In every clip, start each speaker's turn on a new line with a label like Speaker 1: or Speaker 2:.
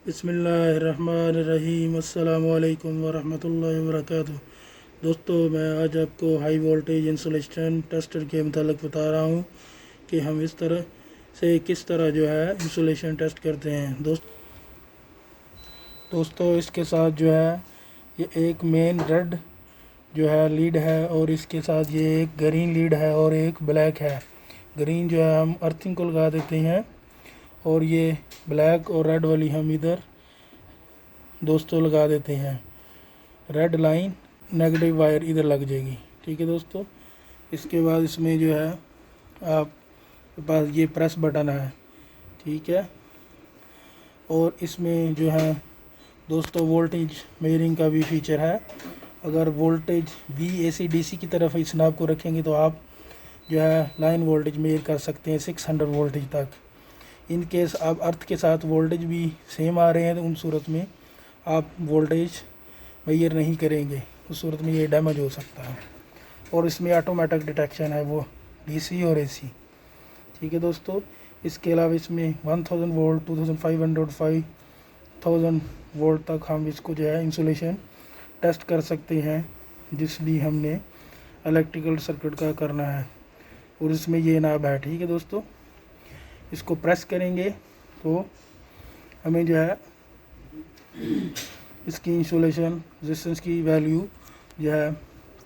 Speaker 1: बिस्मिल्लाहिर्रहमानिर्रहीम अस्सलामुअलैकुम वरहमतुल्लाहि वबरकातुहू। दोस्तों, मैं आज आपको हाई वोल्टेज इंसुलेशन टेस्टर के मतलब बता रहा हूँ कि हम इस तरह से किस तरह जो है इंसुलेशन टेस्ट करते हैं। दोस्तों इसके साथ जो है ये एक मेन रेड जो है लीड है और इसके साथ ये एक ग्रीन लीड है और एक ब्लैक है। ग्रीन जो है हम अर्थिंग को लगा देते हैं और ये ब्लैक और रेड वाली हम इधर दोस्तों लगा देते हैं। रेड लाइन नेगेटिव वायर इधर लग जाएगी। ठीक है दोस्तों, इसके बाद इसमें जो है आपके पास ये प्रेस बटन है। ठीक है, और इसमें जो है दोस्तों वोल्टेज मेजरिंग का भी फीचर है। अगर वोल्टेज VAC DC की तरफ इस नाब को रखेंगे तो आप जो है लाइन वोल्टेज मेजर कर सकते हैं 600 वोल्टेज तक। इन केस आप अर्थ के साथ वोल्टेज भी सेम आ रहे हैं तो उन सूरत में आप वोल्टेज मेजर नहीं करेंगे, उस सूरत में ये डैमेज हो सकता है। और इसमें ऑटोमेटिक डिटेक्शन है, वो DC और AC। ठीक है दोस्तों, इसके अलावा इसमें 1000 वोल्ट 2500 5000 वोल्ट तक हम इसको जो है इंसुलेशन टेस्ट कर सकते हैं, जिस भी हमने इलेक्ट्रिकल सर्किट का करना है। और इसमें ये नाब है। ठीक है दोस्तों, इसको प्रेस करेंगे तो हमें जो है इसकी इंसुलेशन रेजिस्टेंस की वैल्यू जो है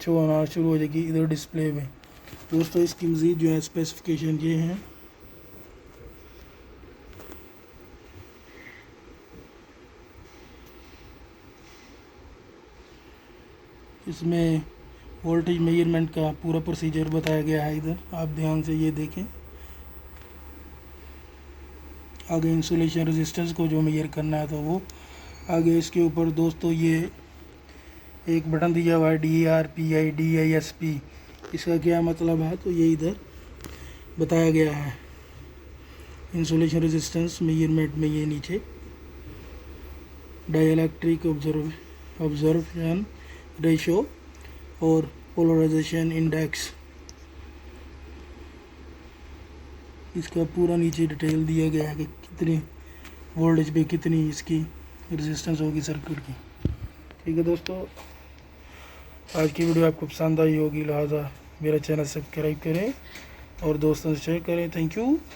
Speaker 1: शो होना शुरू हो जाएगी इधर डिस्प्ले में। दोस्तों इसकी मज़ीद जो है स्पेसिफिकेशन ये हैं। इसमें वोल्टेज मेजरमेंट का पूरा प्रोसीजर बताया गया है, इधर आप ध्यान से ये देखें। आगे इंसुलेशन रेजिस्टेंस को जो मेजर करना है तो वो आगे इसके ऊपर दोस्तों ये एक बटन दिया हुआ है DRPI DISP। इसका क्या मतलब है तो ये इधर बताया गया है। इंसुलेशन रेजिस्टेंस मेजरमेंट में ये नीचे डाइलेक्ट्रिक ऑब्जर्वेशन रेशो और पोलराइजेशन इंडेक्स, इसका पूरा नीचे डिटेल दिया गया है कि कितनी वोल्टेज पे कितनी इसकी रेजिस्टेंस होगी सर्किट की। ठीक है दोस्तों, आज की वीडियो आपको पसंद आई होगी, लिहाजा मेरा चैनल सब्सक्राइब करें और दोस्तों से शेयर करें। Thank you.